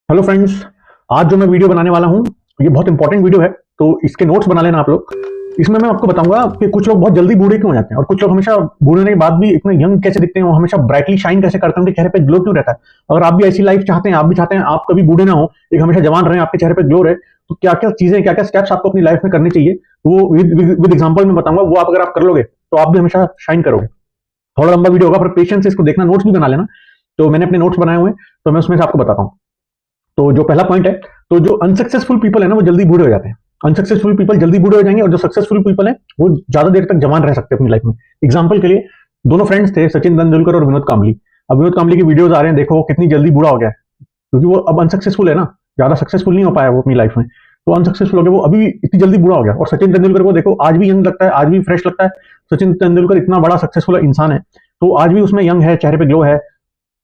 Hello friends. आज जो मैं वीडियो बनाने वाला हूँ ये बहुत इंपॉर्टेंट वीडियो है, तो इसके नोट्स बना लेना आप लोग। इसमें मैं आपको बताऊंगा कि कुछ लोग बहुत जल्दी बूढ़े क्यों हो जाते हैं और कुछ लोग हमेशा बूढ़े होने के बाद भी इतने यंग कैसे दिखते हैं, वो हमेशा ब्राइटली शाइन कैसे करते हैं, उनके चेहरे पे ग्लो क्यों रहता है। अगर आप भी ऐसी लाइफ चाहते हैं, आप भी चाहते हैं आप कभी बूढ़े ना हो, एक हमेशा जवान रहे, आपके चेहरे पे ग्लो रहे, तो क्या क्या चीजें, क्या क्या स्टेप्स आपको अपनी लाइफ में करनी चाहिए, वो विद एग्जाम्पल में बताऊंगा। वो आप अगर आप कर लोगे तो आप भी हमेशा शाइन करोगे। थोड़ा लंबा वीडियो होगा पर पेशेंस से इसको देखना, नोट्स भी बना लेना। तो मैंने अपने नोट्स बनाए हुए हैं, तो मैं उसमें से आपको बताता हूँ। तो जो पहला पॉइंट है, तो जो अनसक्सेसफुल पीपल है ना वो जल्दी बूढ़े हो जाते हैं। अनसक्सेसफुल पीपल जल्दी बूढ़े हो जाएंगे और जो सक्सेसफुल पीपल है वो ज्यादा देर तक जवान रह सकते हैं अपनी लाइफ में। एग्जांपल के लिए दोनों फ्रेंड्स थे, सचिन तेंदुलकर और विनोद कांबली। अब विनोद कांबली की वीडियोस आ रहे हैं, देखो वो कितनी जल्दी बूढ़ा हो गया है, क्योंकि वो अब अनसक्सेसफुल है ना, ज्यादा सक्सेसफुल नहीं हो पाया वो अपनी लाइफ में, तो अनसक्सेसफुल हो गया, वो अभी इतनी जल्दी बूढ़ा हो गया। और सचिन तेंदुलकर को देखो, आज भी यंग लगता है, आज भी फ्रेश लगता है। सचिन तेंदुलकर इतना बड़ा सक्सेसफुल इंसान है, तो आज भी उसमें यंग है, चेहरे पे ग्लो है।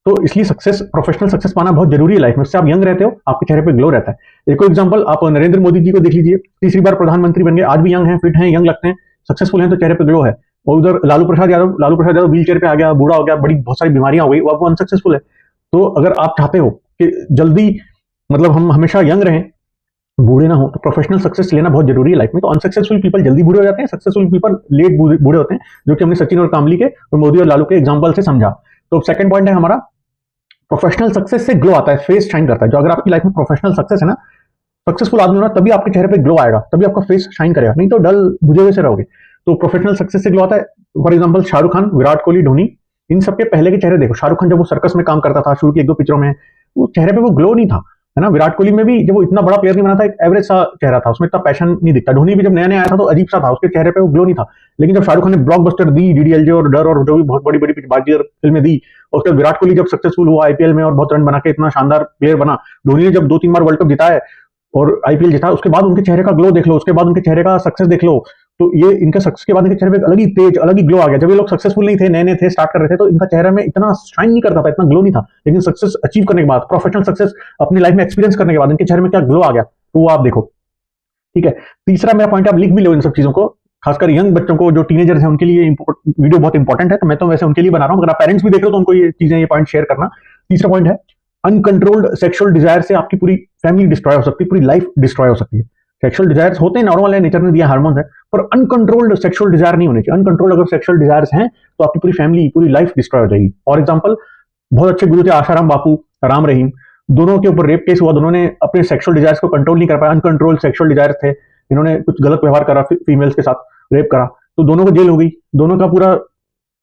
तो इसलिए सक्सेस, प्रोफेशनल सक्सेस पाना बहुत जरूरी है लाइफ में। उससे आप यंग रहते हो, आपके चेहरे पे ग्लो रहता है। एक और एग्जांपल, आप नरेंद्र मोदी जी को देख लीजिए, तीसरी बार प्रधानमंत्री बन गए, आज भी यंग हैं, फिट हैं, यंग लगते हैं, सक्सेसफुल हैं, तो चेहरे पे ग्लो है। और उधर लालू प्रसाद यादव व्हील चेयर पे आ गया, बूढ़ा हो गया, बड़ी बहुत सारी बीमारियां हो गई, वो अनसक्सेसफुल है। तो अगर आप चाहते हो कि जल्दी, मतलब हम हमेशा यंग रहें, बूढ़े ना हो, तो प्रोफेशनल सक्सेस लेना बहुत जरूरी है लाइफ में। तो अनसक्सेसफुल पीपल जल्दी बूढ़े हो जाते हैं, सक्सेसफुल पीपल लेट बूढ़े होते हैं, जो कि हमने सचिन और कामली के और मोदी और लालू के एग्जाम्पल से समझा। तो सेकंड पॉइंट है हमारा, प्रोफेशनल सक्सेस से ग्लो आता है, फेस शाइन करता है। जो अगर आपकी लाइफ में प्रोफेशनल सक्सेस है ना, सक्सेसफुल आदमी हो ना, तभी आपके चेहरे पे ग्लो आएगा, तभी आपका फेस शाइन करेगा, नहीं तो डल बुझे हुए से रहोगे। तो प्रोफेशनल सक्सेस से ग्लो आता है। फॉर एग्जांपल शाहरुख खान, विराट कोहली, धोनी, इन सबके पहले के चेहरे देखो। शाहरुख खान जब वो सर्कस में काम करता था, शुरू की एक दो पिक्चरों में, वो चेहरे पे वो ग्लो नहीं था, है ना। विराट कोहली में भी जब वो इतना बड़ा प्लेयर नहीं बना था, एक एवरेज सा चेहरा था, उसमें इतना पैशन नहीं दिखता। धोनी भी जब नया नया आया था तो अजीब सा था, उसके चेहरे पे वो ग्लो नहीं था। लेकिन जब शाहरुख खान ने ब्लॉकबस्टर दी, डीडीएलजे और डर और जो भी बहुत बड़ी बड़ी बाजीगर फिल्में दी, और उसके बाद विराट कोहली जब सक्सेसफुल हुआ आईपीएल में और बहुत रन बना के इतना शानदार प्लेयर बना, धोनी ने जब 2-3 बार वर्ल्ड कप जीता है और आईपीएल जीता, उसके बाद उनके चेहरे का ग्लो देख लो, उसके बाद उनके चेहरे का सक्सेस देख लो, तो ये इनके सक्सेस के बाद इनके चेहरे पे अलग ही तेज, अलग ही ग्लो आ गया। जब ये लोग सक्सेसफुल नहीं थे, नए नए थे, स्टार्ट कर रहे थे, तो इनका चेहरे में इतना शाइन नहीं करता था, इतना ग्लो नहीं था। लेकिन सक्सेस अचीव करने के बाद, प्रोफेशनल सक्सेस अपनी लाइफ में एक्सपीरियंस करने के बाद इनके चेहरे में क्या ग्लो आ गया, तो वो आप देखो। ठीक है। तीसरा मेरा पॉइंट, आप लिख भी लो इन सब चीजों को, खासकर यंग बच्चों को, जो टीनेजर्स हैं, उनके लिए वीडियो बहुत इंपॉर्टेंट है। तो मैं तो वैसे उनके लिए बना रहा हूँ, अगर आप पेरेंट्स भी देख रहे हो तो उनको ये चीजें, ये पॉइंट शेयर करना। तीसरा पॉइंट है, अनकंट्रोल्ड सेक्सुअल डिजायर से आपकी पूरी फैमिली डिस्ट्रॉय हो सकती है, पूरी लाइफ डिस्ट्रॉय हो सकती है। सेक्सुअल डिजायर्स होते हैं, नॉर्मल है, नेचर ने दिया, हार्मोन्स है, पर अनकंट्रोल्ड सेक्सुअल डिजायर नहीं होने चाहिए। अनकंट्रोल्ड अगर सेक्सुअल डिजायर्स हैं तो आपकी पूरी फैमिली, पूरी लाइफ डिस्ट्रॉय हो जाएगी। फॉर एग्जाम्पल, बहुत अच्छे गुरु थे आशाराम बापू, राम रहीम, दोनों के ऊपर रेप केस हुआ, दोनों ने अपने सेक्सुअल डिजायर्स को कंट्रोल नहीं कर पाया, अनकंट्रोल्ड सेक्सुअल डिजायर्स थे, इन्होंने कुछ गलत व्यवहार करा फीमेल्स के साथ, रेप करा, तो दोनों को जेल हो गई, दोनों का पूरा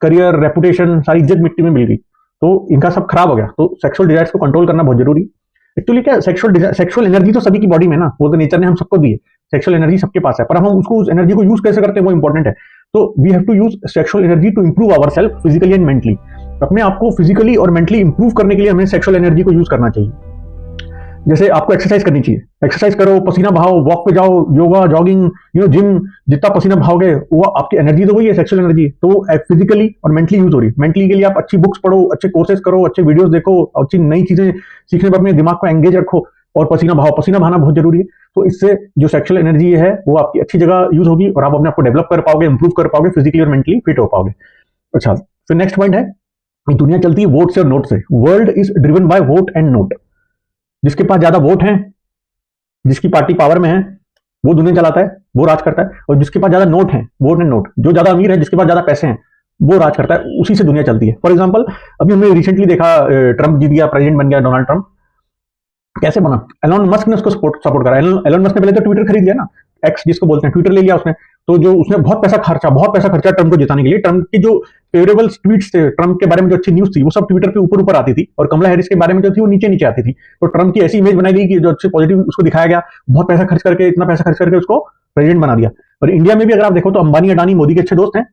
करियर, रेपुटेशन, सारी इज्जत मिट्टी में मिल गई, तो इनका सब खराब हो गया। तो सेक्सुअल डिजायर्स को कंट्रोल करना बहुत जरूरी। एक्चुअली क्या, सेक्सुअल एनर्जी तो सभी की बॉडी में ना, वो तो नेचर ने हम सबको दी है, सेक्सुअल एनर्जी सबके पास है, पर हम उसको, उस एनर्जी को यूज कैसे करते हैं वो इंपॉर्टेंट है। तो we have to use sexual energy to improve our self physically and mentally. अपने आप को फिजिकली और मेंटली इंप्रूव करने के लिए हमें सेक्सुअल एनर्जी को यूज करना चाहिए। जैसे आपको एक्सरसाइज करनी चाहिए, एक्सरसाइज करो, पसीना बहाओ, वॉक पे जाओ, योगा, जॉगिंग, जिम, जितना पसीना बहाओगे वो आपकी एनर्जी तो वही है, सेक्सुअल एनर्जी, तो वो फिजिकली और मेंटली यूज हो रही है। मेंटली के लिए आप अच्छी बुक्स पढ़ो, अच्छे कोर्सेज करो, अच्छे वीडियोस देखो, अच्छी नई चीजें सीखने पर अपने दिमाग को एंगेज रखो, और पसीना बहाओ, पसीना बहाना बहुत जरूरी है। तो इससे जो सेक्सुअल एनर्जी है वो आपकी अच्छी जगह यूज होगी और आप अपने आप को डेवलप कर पाओगे, इंप्रूव कर पाओगे, फिजिकली और मेंटली फिट हो पाओगे। अच्छा, फिर नेक्स्ट पॉइंट है, दुनिया चलती है वोट से और नोट से। World is driven by vote and note. जिसके पास ज्यादा वोट है, जिसकी पार्टी पावर में है, वो दुनिया चलाता है, वो राज करता है। और जिसके पास ज्यादा नोट है, वोट एंड नोट, जो ज्यादा अमीर है, जिसके पास ज्यादा पैसे हैं, वो राज करता है, उसी से दुनिया चलती है। फॉर एग्जाम्पल, अभी हमने रिसेंटली देखा, ट्रंप जीत गया, प्रेसिडेंट बन गया डोनाल्ड ट्रंप। कैसे बना? एलोन मस्क ने उसको सपोर्ट करा। एलोन मस्क ने पहले तो ट्विटर खरीद लिया ना, एक्स जिसको बोलते हैं, ट्विटर ले लिया उसने। तो जो उसने बहुत पैसा खर्चा ट्रंप को जिताने के लिए। ट्रंप की जो फेवरेबल ट्वीट्स थे, ट्रंप के बारे में जो अच्छी न्यूज थी, वो सब ट्विटर पे ऊपर ऊपर आती थी, और कमला हैरिस के बारे में जो थी वो नीचे नीचे आती थी। तो ट्रंप की ऐसी इमेज बनाई गई कि जो अच्छे पॉजिटिव उसको दिखाया गया, बहुत पैसा खर्च करके, इतना पैसा खर्च करके उसको प्रेसिडेंट बना दिया। और इंडिया में भी अगर आप देखो तो अंबानी अडानी मोदी के अच्छे दोस्त हैं।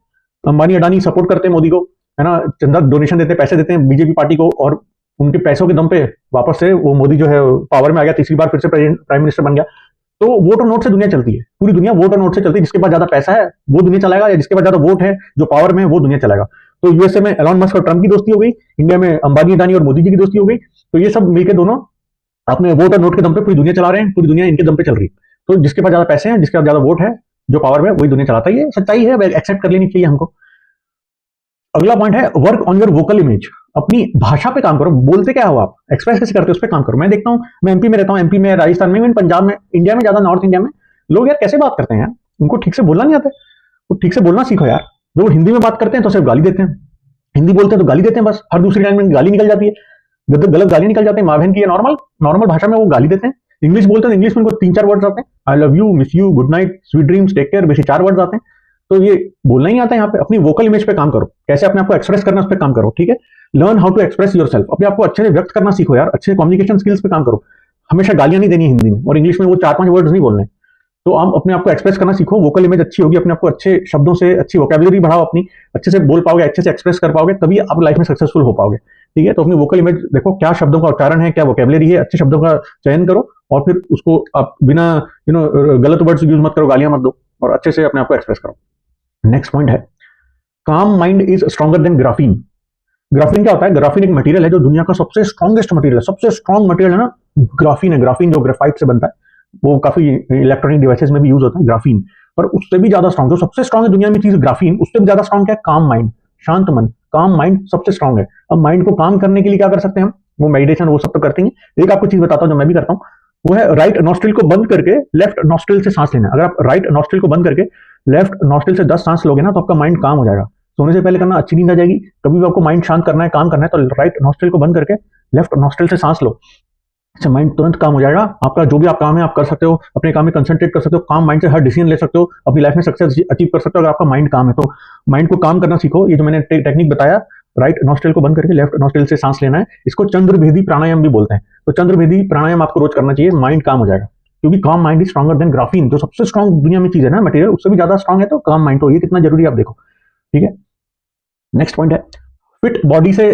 अंबानी अडानी सपोर्ट करते हैं मोदी को, है ना, चंदा डोनेशन देते हैं, पैसे देते हैं बीजेपी पार्टी को, और उनके पैसों के दम पे वापस से वो मोदी जो है पावर में आ गया, तीसरी बार फिर से प्राइम मिनिस्टर बन गया। तो वोट और नोट से दुनिया चलती है, पूरी दुनिया वोट और नोट से चलती है। जिसके पास ज्यादा पैसा है वो दुनिया चलाएगा, या जिसके पास ज्यादा वोट है, जो पावर में है, वो दुनिया चलाएगा। तो यूएसए में एलोन मस्क और ट्रंप की दोस्ती हो गई, इंडिया में अंबानी अडानी और मोदी जी की दोस्ती हो गई। तो ये सब मिलकर दोनों अपने वोट और नोट के दम पे पूरी दुनिया चला रहे हैं, पूरी दुनिया इनके दम पे चल रही है। तो जिसके पास ज्यादा पैसे हैं, जिसके पास ज्यादा वोट है, जो पावर में, वही दुनिया चलाता है। ये सच्चाई है, एक्सेप्ट कर लेनी चाहिए हमको। अगला पॉइंट है, work on your vocal image. अपनी भाषा पे काम करो, बोलते क्या हो आप, एक्सप्रेस कैसे करते हो उस पर काम करो। मैं देखता हूँ, मैं एमपी में रहता हूँ, एमपी में, राजस्थान में, पंजाब में, इंडिया में, ज्यादा नॉर्थ इंडिया में लोग यार कैसे बात करते हैं यार, उनको ठीक से बोलना नहीं आता। वो ठीक से बोलना सीखो यार। लोग हिंदी में बात करते हैं तो सिर्फ गाली देते हैं, हिंदी बोलते हैं तो गाली देते हैं, बस हर दूसरी लाइन में गाली निकल जाती है, गलत गाली निकल जाती है, माँ बहन की, नॉर्मल नॉर्मल भाषा में वो गाली देते हैं। इंग्लिश बोलते हैं, इंग्लिश में उनको 3-4 वर्ड्स आते हैं, I love you, miss you, good night, sweet dreams, take care, वैसे 4 वर्ड्स आते हैं। तो ये बोलना ही आता है यहाँ पे। अपनी वोकल इमेज पे काम करो, कैसे अपने आपको एक्सप्रेस करना, उस पर काम करो, ठीक है। Learn how to express yourself, अपने आपको अच्छे से व्यक्त करना सीखो यार, अच्छे कम्युनिकेशन स्किल्स पे काम करो। हमेशा गालियां नहीं देनी है हिंदी में, और इंग्लिश में वो 4-5 वर्ड्स नहीं बोलने। तो आप अपने आपको एक्सप्रेस करना सीखो, वोकल इमेज अच्छी होगी, अपने आपको अच्छे शब्दों से अच्छी वोकैबुलरी बढ़ाओ, अपनी अच्छे से बोल पाओगे, अच्छे से एक्सप्रेस कर पाओगे, तभी आप लाइफ में सक्सेसफुल हो पाओगे, ठीक है। तो अपनी वोकल इमेज देखो, क्या शब्दों का उच्चारण है, क्या वोकैबुलरी है, अच्छे शब्दों का चयन करो, और फिर उसको आप बिना गलत वर्ड्स यूज मत करो, गालियां मत दो, और अच्छे से अपने आपको एक्सप्रेस करो। नेक्स्ट पॉइंट है, काम mind is stronger than graphene. Graphene क्या होता है? ग्राफीन एक मटेरियल है जो दुनिया का सबसे स्ट्रॉन्गेस्ट मटेरियल है, सबसे स्ट्रॉन्ग मटेरियल है ना, ग्राफीन है। ग्राफीन जो ग्रेफाइट से बनता है, वो काफी इलेक्ट्रॉनिक डिवाइसेस में भी यूज होता है ग्राफीन, पर उससे भी ज्यादा स्ट्रॉन्ग, जो सबसे स्ट्रॉन्ग है दुनिया में चीज ग्राफीन, उससे भी ज्यादा स्ट्रॉन्ग क्या है? काम माइंड, शांत मन। काम माइंड सबसे स्ट्रॉन्ग है। अब माइंड को काम करने के लिए क्या कर सकते हैं हम? वो मेडिटेशन, वो सब तो करते हैं। एक आपको चीज बताता हूँ जो मैं भी करता हूँ, वो है राइट नॉस्ट्रिल को बंद करके लेफ्ट नॉस्ट्रिल से सांस लेना। अगर आप राइट नॉस्ट्रिल को बंद करके लेफ्ट नॉस्ट्रिल से 10 सांस लोगे ना, तो आपका माइंड काम हो जाएगा। सोने से पहले करना, अच्छी नींद आ जाएगी। कभी भी आपको माइंड शांत करना है, काम करना है, तो राइट नॉस्ट्रिल को बंद करके लेफ्ट नॉस्ट्रिल से सांस लो, इससे माइंड तुरंत काम हो जाएगा। आपका जो भी आप काम है आप कर सकते हो, अपने काम में कंसंट्रेट कर सकते हो, काम माइंड से हर डिसीजन ले सकते हो, अपनी लाइफ में सक्सेस अचीव कर सकते हो अगर आपका माइंड काम है। तो माइंड को काम करना सीखो। ये जो मैंने टेक्निक बताया, राइट नॉस्ट्रिल को बंद करके लेफ्ट नॉस्ट्रिल से सांस लेना है, इसको चंद्रभेदी प्राणायाम भी बोलते हैं। तो चंद्रभेदी प्राणायाम आपको रोज करना चाहिए, माइंड काम हो जाएगा। क्योंकि काम mind is stronger than graphene, जो सबसे स्ट्रॉन्ग दुनिया में चीज है ना, मटेरियल, उससे भी ज्यादा स्ट्रॉन्ग है। तो काम माइंड, तो ये कितना जरूरी है आप देखो, ठीक है। नेक्स्ट पॉइंट है, फिट बॉडी से,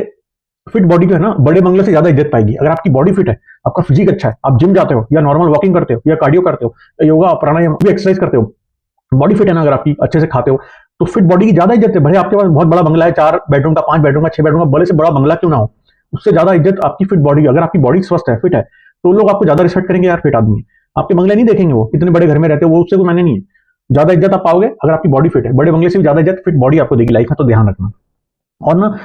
फिट बॉडी जो है ना, बड़े बंगले से ज्यादा इज्जत पाएगी। अगर आपकी बॉडी फिट है, आपका फिजिक अच्छा है, आप जिम जाते हो या नॉर्मल वॉकिंग करते हो या कार्डियो करते हो, योगा प्राणायाम भी एक्सरसाइज करते हो, बॉडी फिट है ना, अगर आपकी अच्छे से खाते हो, तो फिट बॉडी की ज्यादा इज्जत है। भले आपके पास बहुत बड़ा बंगला है, 4 बेडरूम का, 5 बेडरूम का, 6 बेडरूम का, बड़े से बड़ा बंगला क्यों ना हो, उससे ज्यादा इज्जत आपकी फिट बॉडी। अगर आपकी बॉडी स्वस्थ है, फिट है, तो लोग आपको ज्यादा रिस्पेक्ट करेंगे, यार फिट आदमी है। आपके बंगले नहीं देखेंगे, वो कितने बड़े घर में रहते हो, वो उससे कोई मायने नहीं है। ज्यादा इज्जत आप पाओगे अगर आपकी बॉडी फिट है। बड़े बंगले से भी ज्यादा इज्जत फिट बॉडी आपको देगी लाइफ में, तो ध्यान रखना। और ना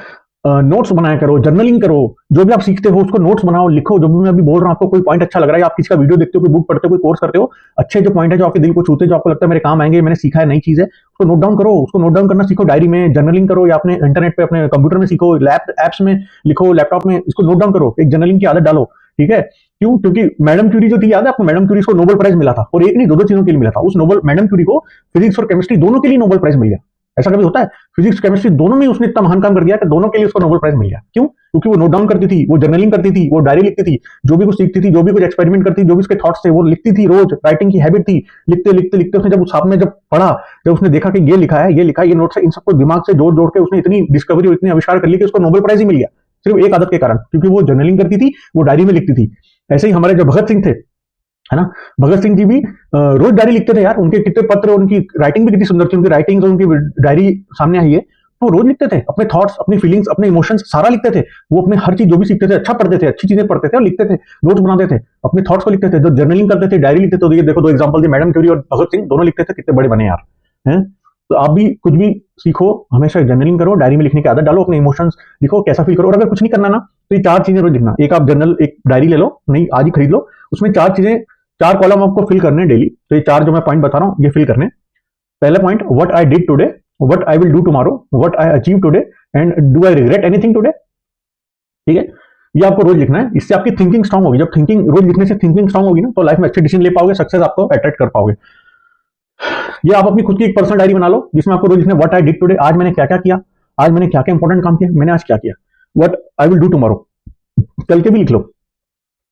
नोट्स बनाया करो, जर्नलिंग करो, जो भी आप सीखते हो उसको नोट्स बनाओ, लिखो। जो भी मैं अभी बोल रहा हूँ, आपको कोई पॉइंट अच्छा लग रहा है, आप किसी का वीडियो देखते हो, कोई बुक पढ़ते हो, कोई कोर्स करते हो, अच्छे जो पॉइंट है जो आपके दिल को छूते हैं, जो आपको लगता है मेरे काम आएंगे, मैंने सीखा है, नई चीज है, उसको नोट डाउन करो। उसको नोट डाउन करना सीखो, डायरी में जर्नलिंग करो, या अपने इंटरनेट पे, अपने कंप्यूटर में सीखो, एप्स में लिखो, लैपटॉप में इसको नोट डाउन करो, एक जर्नलिंग की आदत डालो, ठीक है। क्यों? क्योंकि मैडम क्यूरी जो थी, याद है आपको, मैडम क्यूरी को नोबेल प्राइज मिला था, और एक नहीं, 2-2 चीजों के लिए मिला था। उस नोबेल, मैडम क्यूरी को फिजिक्स और केमिस्ट्री दोनों के लिए नोबेल प्राइज मिल गया। ऐसा कभी होता है? फिजिक्स केमिस्ट्री दोनों में उसने इतना महान काम कर दिया कि दोनों के लिए उसको नोबेल प्राइज मिल गया। क्यों? क्योंकि वो नोट डाउन करती थी, वो जर्नलिंग करती थी, वो डायरी लिखती थी, जो भी कुछ सीखती थी, जो भी कुछ एक्सपेरिमेंट करती थी, जो भी उसके थॉट्स थे वो लिखती थी रोज। राइटिंग की हैबिट थी, लिखते लिखते लिखते उसने जब साथ में जब पढ़ा, जब उसने देखा कि ये लिखा है, ये लिखा है, ये नोट्स है, इन सबको दिमाग से जोड़ जोड़ के उसने इतनी डिस्कवरी और इतनी आविष्कार कर ली कि उसको नोबेल प्राइज ही मिल गया, सिर्फ एक आदत के कारण, क्योंकि वो जर्नलिंग करती थी, वो डायरी में लिखती थी। ऐसे ही हमारे जो भगत सिंह थे, है ना, भगत सिंह जी भी रोज डायरी लिखते थे यार। उनके कितने पत्र, उनकी राइटिंग भी कितनी सुंदर थी, उनकी राइटिंग और उनकी डायरी सामने आई है। तो रोज लिखते थे अपने थॉट्स, अपनी फीलिंग्स, अपने इमोशंस, सारा लिखते थे। वो अपने हर चीज जो भी सीखते थे, अच्छा पढ़ते थे, अच्छी चीजें पढ़ते थे और लिखते थे, नोट्स बनाते थे, अपने थॉट्स को लिखते थे, जो जर्नलिंग करते थे, डायरी लिखते थे। तो ये देखो 2 एग्जांपल थे, मैडम क्यूरी और भगत सिंह, दोनों लिखते थे, कितने बड़े बने यार, हैं। तो आप भी कुछ भी सीखो, हमेशा जर्नलिंग करो, डायरी में लिखने की आदत डालो, अपने इमोशंस लिखो, कैसा फील करो। और अगर कुछ नहीं करना ना, तो ये 4 चीजें रोज लिखना। एक आप जर्नल, एक डायरी ले लो, नहीं आज ही खरीद लो, उसमें 4 चीजें, 4 कॉलम आपको फिल करने डेली। तो ये 4 जो मैं पॉइंट बता रहा हूँ, ये फिल करने। पहला point, what I did today, what I will do tomorrow, what I achieve today, and do I regret anything today, ठीक है। ये आपको रोज लिखना है, इससे आपकी थिंकिंग स्ट्रांग होगी। जब थिंकिंग, रोज लिखने से थिंकिंग स्ट्रांग होगी ना, तो लाइफ में अच्छे डिसीजन ले पाओगे, सक्सेस आपको अट्रैक्ट कर पाओगे। ये आप अपनी खुद की एक पर्सनल डायरी बना लो, जिसमें आपको रोज लिखना है, व्हाट आई डिड टुडे, आज मैंने क्या क्या किया, आज मैंने क्या क्या इंपॉर्टेंट काम किया, मैंने आज क्या किया। What I will do tomorrow, कल के भी लिख लो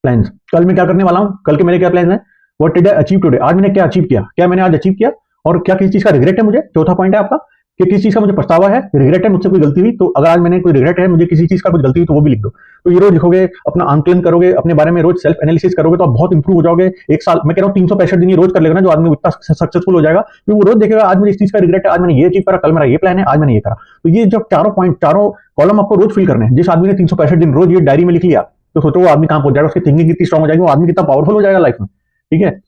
प्लान्स, कल मैं क्या करने वाला हूं, कल के मेरे क्या प्लान है। What did I achieve today, आज मैंने क्या अचीव किया, क्या मैंने आज अचीव किया, और क्या किसी चीज का रिग्रेट है मुझे। चौथा पॉइंट है आपका कि किस चीज का मुझे पछतावा है, रिग्रेट है, मुझसे कोई गलती हुई, तो अगर आज मैंने कोई रिग्रेट है, मुझे किसी चीज का कुछ गलती हुई, तो वो भी लिख दो। तो ये रोज लिखोगे, अपना आंकलन करोगे, अपने बारे में रोज सेल्फ एनालिसिस करोगे, तो आप बहुत इंप्रूव हो जाओगे। एक साल, मैं कह रहा हूँ 365 दिन ये रोज कर लेगा ना, जो आदमी इतना सक्सेसफुल हो जाएगा, क्योंकि वो रोज देखेगा, आज मुझे इस चीज का रिग्रेट है, आज मैंने ये अचीव करा, कल मेरा ये प्लान है, आज मैंने ये करा। तो ये जब 4 पॉइंट, 4 कॉलम आपको रोज फिल करने हैं। जिस आदमी ने 365 दिन रोज ये डायरी में लिख लिया, तो सोचो वो आदमी कहां पहुंच जाएगा, उसकी थिंकिंग कितनी स्ट्रांग हो जाएगी, वो आदमी कितना पावरफुल हो जाएगा लाइफ में, ठीक है।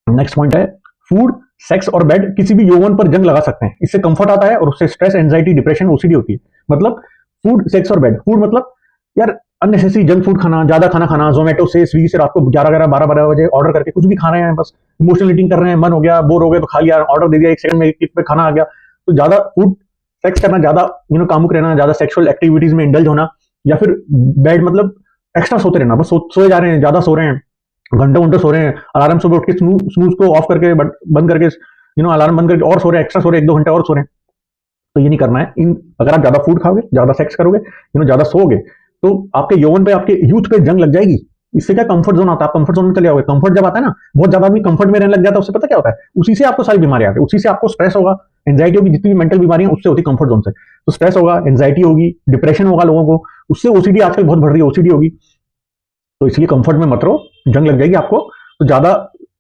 नेक्स्ट पॉइंट है, फूड, सेक्स और बेड किसी भी यौवन पर जंग लगा सकते हैं। इससे कंफर्ट आता है और उससे स्ट्रेस, एंजाइटी, डिप्रेशन, ओसीडी होती है। मतलब फूड, सेक्स और बेड। फूड मतलब यार अननेसेसरी जंक फूड खाना, ज्यादा खाना खाना, जोमेटो से स्विगी से रात को 11 12 बजे ऑर्डर करके कुछ भी खा रहे हैं, बस इमोशनल ईटिंग कर रहे हैं, मन हो गया, बोर हो गए तो खा लिया, ऑर्डर दे दिया, 1 सेकंड में एक क्लिक पे खाना आ गया। तो ज्यादा फूड, सेक्स करना, ज्यादा कामुक रहना, ज्यादा सेक्सुअल एक्टिविटीज में इंडल्ज होना, या फिर बेड मतलब एक्स्ट्रा सोते रहना, बस सोए जा रहे हैं, ज्यादा सो रहे हैं, घंटों घंटों सो रहे हैं, अलार्म सुबह उठ के स्नूज को ऑफ करके बंद करके अलार्म बंद करके और सो रहे हैं, एक्स्ट्रा सो रहे हैं, 1 2 घंटे और सो रहे हैं। तो ये नहीं करना है। अगर आप ज्यादा फूड खाओगे, ज्यादा सेक्स करोगे, ज्यादा सोओगे, तो आपके यौवन पे, आपके यूथ पे जंग लग जाएगी। इससे क्या कंफर्ट जोन आता है, आप कंफर्ट जोन में चले जाओगे। कंफर्ट जब आता है ना, बहुत ज्यादा आदमी कंफर्ट में रहने लग जाता है, उससे पता क्या होता है, उसी से आपको सारी बीमारी आती है, उसी से आपको स्ट्रेस होगा, एंजाइटी होगी, जितनी भी मेंटल बीमारियां उससे होती है कंफर्ट जोन से। तो स्ट्रेस होगा, एंजाइटी होगी, डिप्रेशन होगा लोगों को, उससे ओसीडी आजकल बहुत बढ़ रही है, ओसीडी होगी। तो इसलिए कंफर्ट में मत रहो, जंग लग जाएगी आपको। तो ज्यादा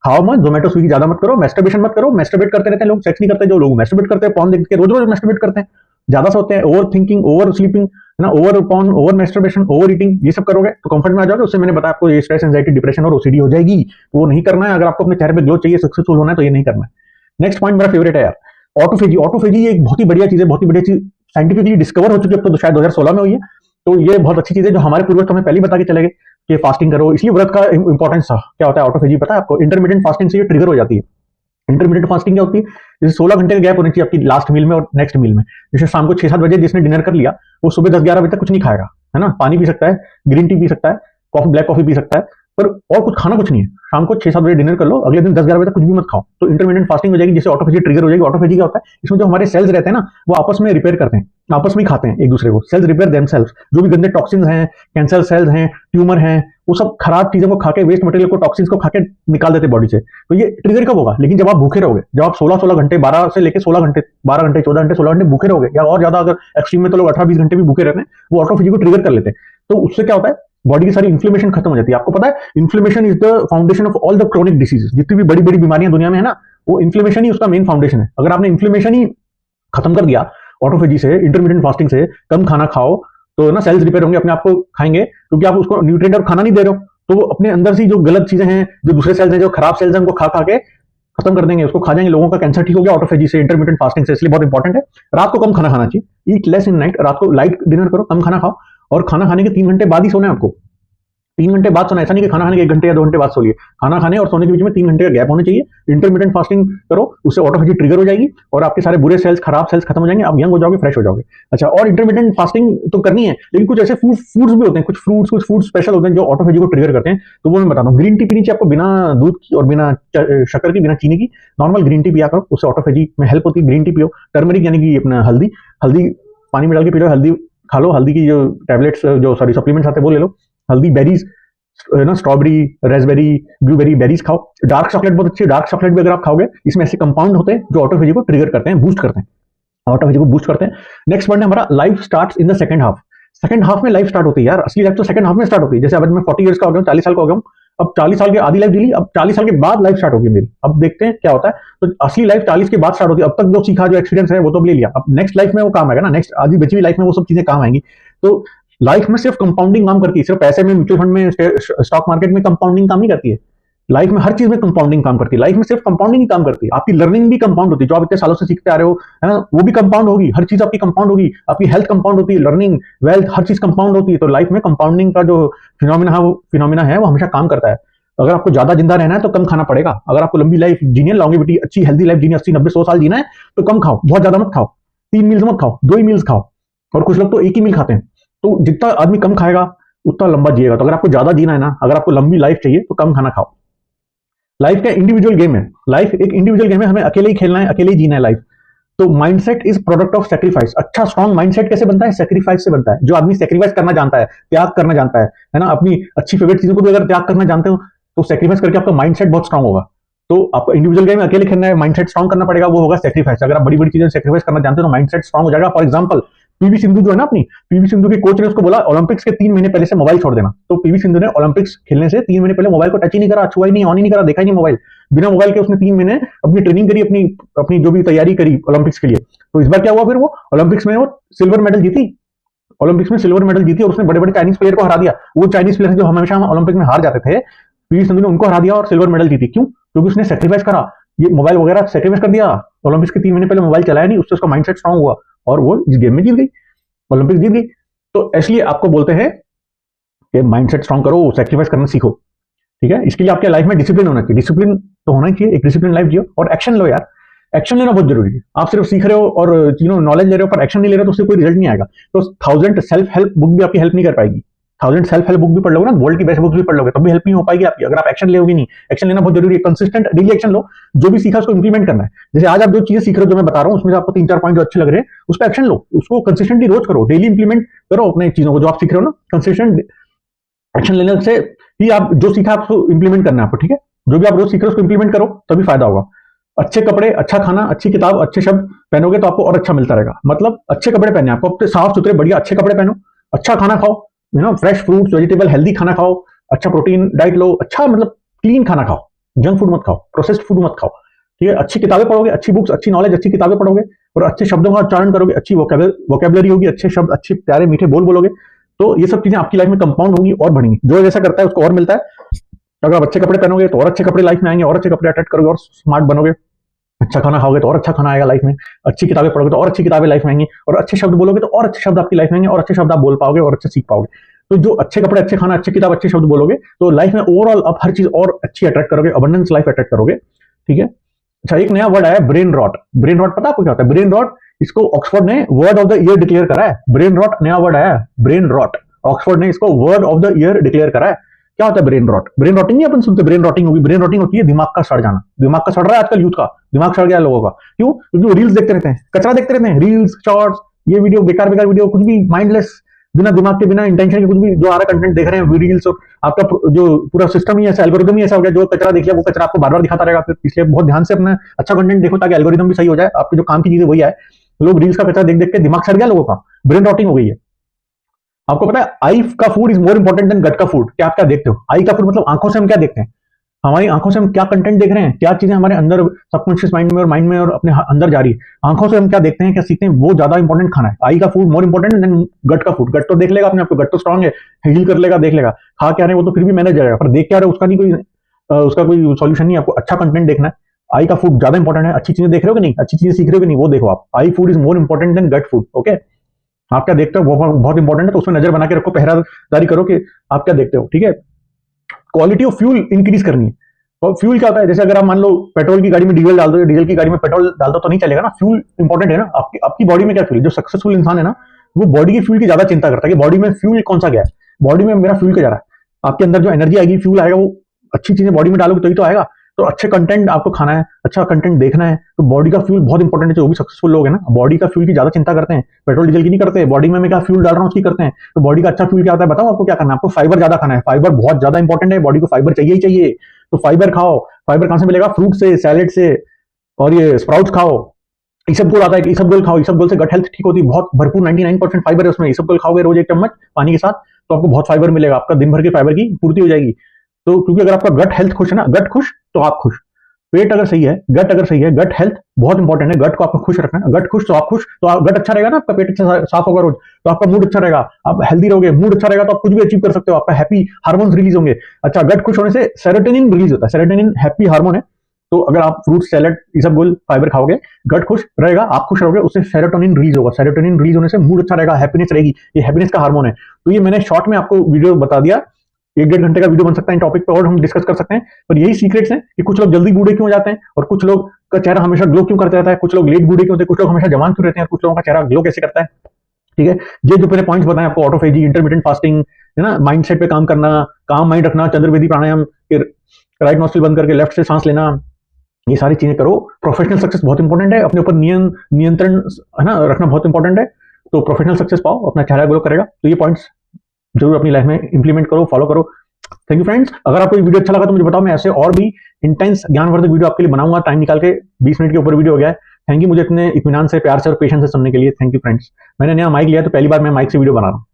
खाओ मत, जोमेटो स्विगी ज्यादा मत करो, मैस्टरबेशन मत करो। मैस्टरबेट करते रहते हैं लोग, सेक्स नहीं करते जो लोग, मैस्टरबेट करते हैं, पॉर्न देख के रोज रोज मैस्टरबेट करते हैं, ज्यादा सोते हैं, ओवर थिंकिंग, ओवर स्लीपिंग, है ना, over porn, over masturbation, over eating, ये सब करोगे तो कंफर्ट में आ जाओगे। उससे मैंने बताया आपको ये स्ट्रेस, एंजाइटी, डिप्रेशन और ओसीडी हो जाएगी। वो नहीं करना है। अगर आपको अपने चेहरे पे ग्लो चाहिए, सक्सेसफुल होना है, तो ये नहीं करना है। नेक्स्ट पॉइंट मेरा फेवरेट है यार, ऑटोफेजी। ऑटोफेजी एक बहुत ही बढ़िया चीज है, बहुत ही बढ़िया चीज, साइंटिफिकली डिस्कवर हो चुकी है, अब तो शायद 2016 में हुई है। तो ये बहुत अच्छी चीज है, जो हमारे पूर्वज तो हमें पहले ही बता के चले गए कि फास्टिंग करो। इसलिए व्रत का इंपॉर्टेंस क्या होता है, ऑटोफेजी पता है आपको? इंटरमीडिएट फास्टिंग से ये ट्रिगर हो जाती है। इंटरमीडिएट फास्टिंग क्या होती है? जैसे 16 घंटे का गैप होनी चाहिए आपकी लास्ट मील में और नेक्स्ट मील में। जैसे शाम को 6 7 बजे जिसने डिनर कर लिया, वो सुबह 10 11 बजे तक कुछ नहीं खाएगा, है ना, पानी पी सकता है, ग्रीन टी पी सकता है, ब्लैक कॉफी पी सकता है, पर और कुछ खाना कुछ नहीं है। शाम को 6 7 बजे डिनर कर लो, अगले दिन 10 11 बजे तक कुछ भी मत खाओ। तो इंटरमीडिएट फास्टिंग हो जाएगी, जिससे ऑटोफेजी ट्रिगर हो जाएगी। ऑटोफेजी क्या होता है? इसमें जो हमारे सेल्स रहते हैं ना, वो आपस में रिपेयर करते हैं, आपस में खाते हैं एक दूसरे को। Sales repair themselves. जो भी गंदे टॉक्सिन्स हैं, कैंसर सेल्स हैं, ट्यूमर हैं, वो सब खराब चीजों को खाके, वेस्ट मटेरियल को, टॉक्सिन्स को खाके निकाल देते बॉडी से। तो ये ट्रिगर कब होगा? लेकिन जब आप भूखे रहोगे, जब आप 16 घंटे, 12 से लेकर 16 घंटे, 12 घंटे, 14 घंटे, 16 घंटे भूखे रहोगे, या और ज्यादा अगर एक्सट्रीम में तो लोग 18 20 घंटे भी भूखे रहते हैं, वो ऑटोफेजी को ट्रिगर कर लेते हैं। तो उससे क्या होता है? बॉडी की सारी इन्फ्लेमेशन खत्म हो जाती है। आपको पता है, inflammation is the foundation of all the chronic diseases. जितनी भी बड़ी बड़ी बीमारियां दुनिया में है ना, वो इन्फ्लेमेशन ही उसका मेन फाउंडेशन है। अगर आपने इन्फ्लेमेशन ही खत्म कर दिया ऑटोफेजी से, इंटरमीडिएट फास्टिंग से, कम खाना खाओ, तो ना सेल्स रिपेयर होंगे, अपने आप को खाएंगे, क्योंकि आप उसको न्यूट्रिएंट और खाना नहीं दे रहे हो। तो वो अपने अंदर से जो गलत चीजें हैं, जो दूसरे सेल्स हैं, जो खराब सेल्स हैं, उनको खा खा के खत्म कर देंगे, उसको खा जाएंगे। लोगों का कैंसर ठीक हो गया ऑटोफेजी से, इंटरमीडिएट फास्टिंग से। इसलिए बहुत इंपॉर्टेंट है, रात को कम खाना खाना चाहिए। Eat less in night. रात को लाइट डिनर करो, कम खाना खाओ, और खाना खाने के 3 घंटे बाद ही सोना है आपको। 3 घंटे बाद सोना। ऐसा नहीं कि खाना खाने के 1 घंटे या 2 घंटे बाद सो लिए। खाना खाने और सोने के बीच में 3 घंटे का गैप होना चाहिए। इंटरमीडिएट फास्टिंग करो, उससे ऑटोफेजी ट्रिगर हो जाएगी और आपके सारे बुरे सेल्स, खराब सेल्स खत्म हो जाएंगे, आप यंग हो जाओगे, फ्रेश हो जाओगे। अच्छा, और इंटरमीडिएट फास्टिंग तो करनी है, लेकिन कुछ ऐसे फूड्स भी होते हैं, कुछ फूड स्पेशल होते हैं जो ऑटोफेजी को ट्रिगर करते हैं। तो वो मैं बताता हूँ। ग्रीन टी पीनी चाहिए आपको, बिना दूध की और बिना शक्कर की, बिना चीनी की। नॉर्मल ग्रीन टी पिया करो, उससे ऑटोफेजी में हेल्प होती है। ग्रीन टी पियो। टर्मरिक यानी कि अपना हल्दी पानी में डाल के पी लो, हल्दी खा लो। हल्दी की जो टैबलेट्स, जो सप्लीमेंट्स आते हैं वो ले लो। हल्दी, बेरीज, ना, स्ट्रॉबेरी, रेसबेरी, ब्लूबेरी, बेरीज खाओ। डार्क चॉकलेट बहुत अच्छी है। डार्क चॉकलेट भी अगर आप खाओगे, इसमें ऐसे कंपाउंड होते हैं जो ऑटोफेजी को ट्रिगर करते हैं, बूस्ट करते हैं, ऑटोफेजी को बूस्ट करते हैं। नेक्स्ट पॉइंट है हमारा, life starts in the second half. Second half में लाइफ स्टार्ट होती है यार, असली लाइफ तो सेकंड हाफ में स्टार्ट होती है। जैसे अब मैं 40 ईयर्स का हो गया, 40 साल का हो गया, अब 40 साल की आधी लाइफ जी ली, अब 40 साल के बाद लाइफ स्टार्ट होगी मेरी। अब देखते हैं क्या होता है। तो असली लाइफ 40 के बाद स्टार्ट होती है। अब तक जो सीखा, जो एक्सपीरियंस है, वो तो ले लिया। अब नेक्स्ट लाइफ में वो काम आएगा ना, नेक्स्ट आधी बची हुई लाइफ में वो सब चीजें काम आएंगी। तो लाइफ में सिर्फ कंपाउंडिंग काम करती है, सिर्फ पैसे में, म्यूचुअल फंड में, स्टॉक मार्केट में कंपाउंडिंग काम नहीं करती है। लाइफ में हर चीज में कंपाउंडिंग काम करती है। लाइफ में सिर्फ कंपाउंडिंग ही काम करती है। आपकी लर्निंग भी कंपाउंड होती है, जो आप इतने सालों से सीखते आ रहे हो, है ना, वो भी कंपाउंड होगी। हर चीज आपकी कंपाउंड होगी। आपकी हेल्थ कंपाउंड होती है, लर्निंग, वेल्थ, हर चीज कंपाउंड होती है। तो लाइफ में कंपाउंडिंग का जो फिनोमिना है वो हमेशा काम करता है। अगर आपको ज्यादा जिंदा रहना है तो कम खाना पड़ेगा। अगर आपको लंबी लाइफ जीनी है, लॉन्गेविटी, अच्छी हेल्दी लाइफ जीनी, 80 90 100 साल जीना है, तो कम खाओ, बहुत ज्यादा मत खाओ। 3 मील्स मत खाओ, 2 ही मील्स खाओ। और कुछ लोग तो एक ही मील खाते हैं। तो जितना आदमी कम खाएगा उतना लंबा जिएगा। तो अगर आपको ज्यादा जीना है ना, अगर आपको लंबी लाइफ चाहिए, तो कम खाना खाओ। लाइफ का इंडिविजुअल गेम है। लाइफ एक इंडिविजुअल गेम है, हमें अकेले ही खेलना है, अकेले ही जीना है लाइफ। तो mindset is product of sacrifice. अच्छा स्ट्रॉन्ग माइंडसेट कैसे बनता है? सेक्रीफाइस से बनता है। जो आदमी सेक्रीफाइस करना जानता है, त्याग करना जानता है ना, अपनी अच्छी फेवरेट चीजों को भी अगर त्याग करना जानते हो, तो सेक्रीफाइस करके आपका माइंडसेट बहुत स्ट्रॉन्ग होगा। तो आपको इंडिविजुअल गेम में अकेले खेलना है, माइंडसेट स्ट्रॉन्ग करना पड़ेगा, वो होगा सेक्रीफाइस। अगर आप बड़ी बड़ी चीजें सेक्रीफाइस करना जानते हो तो माइंडसेट स्ट्रॉन्ग हो जाएगा। फॉर एग्जांपल, पीवी सिंधु जो है ना, अपनी पीवी सिंधु के कोच ने उसको बोला ओलंपिक्स के 3 महीने पहले से मोबाइल छोड़ देना। तो पीवी सिंधु ने ओलंपिक्स खेलने से 3 महीने पहले मोबाइल को टच ही नहीं करा, छुआ ही नहीं, ऑन ही नहीं करा, देखा ही नहीं मोबाइल। बिना मोबाइल के उसने 3 महीने अपनी ट्रेनिंग करी, अपनी जो भी तैयारी करी ओलंपिक्स के लिए। तो इस बार क्या हुआ, फिर वो ओलंपिक्स में वो सिल्वर मेडल जीती। ओलंपिक्स में सिल्वर मेडल जीती और उसने बड़े बड़े चाइनीज प्लेयर को हरा दिया। वो चाइनीज प्लेयर जो हमेशा ओलंपिक में हार जाते थे, पीवी सिंधु ने उनको हरा दिया और सिल्वर मेडल जीती। क्यों? क्योंकि उसने सेक्रीफाइस करा, ये मोबाइल वगैरह सेक्रीफाइस कर दिया। ओलंपिक्स के 3 महीने पहले मोबाइल चलाया नहीं, उससे उसका माइंडसेट स्ट्रॉन्ग हुआ और वो इस गेम में जीत गई, ओलंपिक जीत गई। तो इसलिए आपको बोलते हैं कि माइंडसेट स्ट्रांग करो, सेक्रीफाइस करना सीखो, ठीक है। इसके लिए आपके लाइफ में डिसिप्लिन होना चाहिए, डिसिप्लिन तो होना ही चाहिए, एक डिसिप्लिन लाइफ जियो और एक्शन लो यार। एक्शन लेना बहुत जरूरी है। आप सिर्फ सीख रहे हो और नॉलेज ले रहे हो पर एक्शन नहीं ले रहे हो तो उससे कोई रिजल्ट नहीं आएगा। तो 1000 सेल्फ हेल्प बुक भी आपकी हेल्प नहीं कर पाएगी। 1000 सेल्फ हेल्प बुक भी पढ़ लोगे ना, वर्ल्ड की बेस्ट बुक भी पढ़ लोगे तब भी हेल्प नहीं हो पाएगी आपकी, अगर आप एक्शन लोगे नहीं। एक्शन लेना बहुत जरूरी है, कंसिस्टेंट डेली एक्शन लो, जो भी सीखा उसको इंप्लीमेंट करना है। जैसे आज आप जो चीजें सीख रहे हो, जो मैं बता रहा हूँ उसमें आपको 3-4 पॉइंट जो अच्छे लग रहे हैं उस पर एक्शन लो, उसको कंसिस्टेंटली रोज करो, डेली इंप्लीमेंट करो अपने चीजों को, जो आप सीख रहे हो ना। कंसिस्टेंट एक्शन लेने से ही आप जो सीखा आपको इंप्लीमेंट करना है आपको, ठीक है। जो भी आप रोज सीख रहे हो उसको इंप्लीमेंट करो, तभी फायदा होगा। अच्छे कपड़े, अच्छा खाना, अच्छी किताब, अच्छे शब्द पहनोगे तो आपको और अच्छा मिलता रहेगा। मतलब अच्छे कपड़े पहने, आपको अपने साफ सुथरे बढ़िया अच्छे कपड़े पहनो, अच्छा खाना खाओ, फ्रेश फ्रूट्स वेजिटेबल हेल्दी खाना खाओ, अच्छा प्रोटीन डाइट लो, अच्छा मतलब क्लीन खाना खाओ, जंक फूड मत खाओ, प्रोसेस्ड फूड मत खाओ, ठीक है। अच्छी किताबें पढ़ोगे, अच्छी बुक्स, अच्छी नॉलेज, अच्छी किताबें पढ़ोगे और अच्छे शब्दों का उच्चारण करोगे, अच्छी वोकेबलरी होगी, अच्छे शब्द, अच्छे प्यारे मीठे बोल बोलोगे, तो ये सब चीजें आपकी लाइफ में कंपाउंड होंगी और बढ़ेंगी। जो जैसा करता है उसको और मिलता है। अगर आप अच्छे कपड़े पहनोगे तो और अच्छे कपड़े लाइफ में आएंगे, और अच्छे कपड़े अट्रैक्ट करोगे और स्मार्ट बनोगे। अच्छा खाना खाओगे तो और अच्छा खाना आएगा लाइफ में, अच्छी किताबें पढ़ोगे तो और अच्छी किताबें लाइफ में आएंगी, और अच्छे शब्द बोलोगे तो और अच्छे शब्द आपकी लाइफ में आएंगे, और अच्छे शब्द आप बोल पाओगे और अच्छे सीख पाओगे। तो जो अच्छे कपड़े, अच्छे खाना, अच्छी किताब, अच्छे शब्द बोलोगे तो लाइफ में ओवरऑल आप हर चीज और अच्छी अट्रैक्ट करोगे, अबंडेंस लाइफ अट्रैक्ट करोगे, ठीक है। अच्छा, एक नया वर्ड आया ब्रेन रॉट। ब्रेन रॉट पता आपको क्या होता है? ब्रेन रॉट, इसको ऑक्सफोर्ड ने word of the year declare करा है। ब्रेन रॉट नया वर्ड आया है, ब्रेन रॉट, ऑक्सफोर्ड ने इसको word of the year declare करा है। क्या होता है ब्रेन रॉट? ब्रेन रॉटिंग नहीं अपन सुनते, ब्रेन रॉटिंग होगी। ब्रेन रॉटिंग होती है दिमाग का सड़ जाना। दिमाग का सड़ रहा है आजकल यूथ का, दिमाग सड़ गया लोगों का। क्यों? क्योंकि वो रील्स देखते रहते हैं, कचरा देखते रहते हैं, रील्स, शॉर्ट्स, ये वीडियो, बेकार बेकार वीडियो, कुछ भी माइंडलेस, बिना दिमाग के, बिना इंटेंशन के कुछ भी जो आ रहा है कंटेंट देख रहे हैं, रील्स। और आपका जो पूरा सिस्टम ही ऐसा, एल्गोरिदम ही ऐसा हो गया, जो कचरा देख लिया वो कचरा आपको बार बार दिखाता रहेगा। फिर इसलिए बहुत ध्यान से अपना अच्छा कंटेंट देखो ताकि एल्गोरिदम भी सही हो जाए, आपकी जो काम की चीजें वही आए। लोग रील्स का कचरा देख देख के दिमाग सड़ गया लोगों का, ब्रेन रॉटिंग हो गई है। आपको पता है आई का food is more important than gut का फूड। क्या आप क्या देखते हो? आई का फूड मतलब आंखों से हम क्या देखते हैं, हमारी आंखों से हम क्या कंटेंट देख रहे हैं, क्या चीजें हमारे अंदर सबकॉन्शियस माइंड में और माइंड में और अपने अंदर जा रही है, आंखों से हम क्या देखते हैं, क्या सीखते हैं, वो ज्यादा इंपॉर्टेंट खाना है। आई का फूड मोर इंपॉर्टेंट देन गट का फूड। गट तो देख लेगा अपने आपको, गट तो स्ट्रांग है, हील कर लेगा, देख लेगा। खा क्या रहे वो तो फिर भी मैनेज जाएगा, पर देख क्या रहे उसका नहीं कोई उसका कोई सॉल्यूशन नहीं। आपको अच्छा कंटेंट देखना है, आई का फूड ज्यादा इंपॉर्टेंट है। अच्छी चीजें देख रहे हो कि नहीं, अच्छी चीजें सीख रहे हो कि नहीं, वो देखो आप। Eye food is more important than gut food, okay. आप क्या देखते हो वो बहुत इंपॉर्टेंट है, तो उसमें नजर बना के रखो, पहरादारी करो कि आप क्या देखते हो, ठीक है। क्वालिटी ऑफ फ्यूल इंक्रीज करनी है। और फ्यूल क्या होता है? जैसे अगर आप मान लो पेट्रोल की गाड़ी में डीजल डाल दो, डीजल की गाड़ी में पेट्रोल डाल दो तो नहीं चलेगा ना। फ्यूल इंपॉर्टेंट है ना। आपकी बॉडी में क्या फ्यूल, जो सक्सेसफुल इंसान है ना वो बॉडी के फ्यूल की ज्यादा चिंता करता है कि बॉडी में फ्यूल कौन सा गया है, बॉडी में मेरा फ्यूल क्या जा रहा है। आपके अंदर जो एनर्जी आएगी, फ्यूल आएगा, वो अच्छी चीजें बॉडी में डालोगे तभी तो आएगा। तो अच्छे कंटेंट आपको खाना है, अच्छा कंटेंट देखना है, तो बॉडी का फ्यूल बहुत इंपॉर्टेंट है। जो भी सक्सेसफुल लोग हैं ना, बॉडी का फ्यूल की ज्यादा चिंता करते हैं, पेट्रोल डीजल की नहीं करते। बॉडी में मैं क्या फ्यूल डाल रहा हूँ उसकी करते हैं। तो बॉडी का अच्छा फ्यूल क्या होता है बताओ आपको? क्या करना है आपको? फाइबर ज्यादा खाना है। फाइबर बहुत ज्यादा इंपॉर्टेंट है, बॉडी को फाइबर चाहिए ही चाहिए। तो फाइबर खाओ। फाइबर कहां से मिलेगा? फ्रूट से, सैलेड से, और ये स्प्राउट्स खाओ। इसबगोल आता है, इसबगोल खाओ। इसबगोल से गट हेल्थ ठीक होती है, बहुत भरपूर 99% फाइबर है उसमें। इसबगोल खाओगे रोज 1 चम्मच पानी के साथ तो आपको बहुत फाइबर मिलेगा, आपका दिन भर के फाइबर की पूर्ति हो जाएगी। तो क्योंकि अगर आपका गट हेल्थ खुश है ना, गट खुश तो आप खुश। पेट अगर सही है, गट अगर सही है, गट हेल्थ बहुत इंपॉर्टेंट है। गट को आपको खुश रखना है, गट खुश तो आप खुश, तो गट अच्छा रहेगा ना, आपका पेट अच्छा साफ होगा रोज तो आपका मूड अच्छा रहेगा, आप हेल्दी रहोगे। मूड अच्छा रहेगा तो आप कुछ भी अचीव कर सकते हो, आपका हैप्पी हार्मोन्स रिलीज होंगे। अच्छा, गट खुश होने से सेरोटोनिन रिलीज होता है। सेरोटोनिन हैप्पी हार्मोन है। तो अगर आप फ्रूट, सैलेड, इसबगोल, फाइबर खाओगे, गट खुश रहेगा, आप खुश रहोगे, उससे सेरोटोनिन रिलीज होगा। सेरोटोनिन रिलीज होने से मूड अच्छा रहेगा, हैप्पीनेस रहेगी। ये हैप्पीनेस का हार्मोन है। तो ये मैंने शॉर्ट में आपको वीडियो बता दिया। 1-1.5 घंटे का वीडियो बन सकता है इन टॉपिक पे और हम डिस्कस कर सकते हैं। पर यही सीक्रेट्स हैं कि कुछ लोग जल्दी बूढ़े क्यों हो जाते हैं और कुछ लोग का चेहरा हमेशा ग्लो क्यों करता रहता है, कुछ लोग लेट बूढ़े क्यों होते हैं, कुछ लोग हमेशा जवान क्यों रहते हैं और कुछ लोगों का चेहरा ग्लो कैसे करता है, ठीक है। ये जो मैंने पॉइंट्स बताए आपको, ऑटोफेजी, इंटरमिटेंट फास्टिंग, है ना, माइंडसेट पे काम करना, काम माइंड रखना, चंद्रवेदी प्राणायाम, फिर राइट नॉस्ट्रिल बंद करके लेफ्ट से सांस लेना, ये सारी चीजें करो। प्रोफेशनल सक्सेस बहुत इंपॉर्टेंट है, अपने ऊपर नियंत्रण है ना रखना बहुत इंपॉर्टेंट है। तो प्रोफेशनल सक्सेस पाओ, अपना चेहरा ग्लो करेगा। तो ये पॉइंट्स जरूर अपनी लाइफ में इंप्लीमेंट करो, फॉलो करो। Thank you friends. अगर आपको ये वीडियो अच्छा लगा तो मुझे बताओ, मैं ऐसे और भी इंटेंस ज्ञानवर्धक वीडियो आपके लिए बनाऊंगा। टाइम निकाल के 20 मिनट के ऊपर वीडियो हो गया है। थैंक यू मुझे इतने इत्मीनान से, प्यार से और पेशेंस से सुनने के लिए। Thank you friends. मैंने नया माइक लिया तो पहली बार मैं माइक से वीडियो बना रहा हूँ।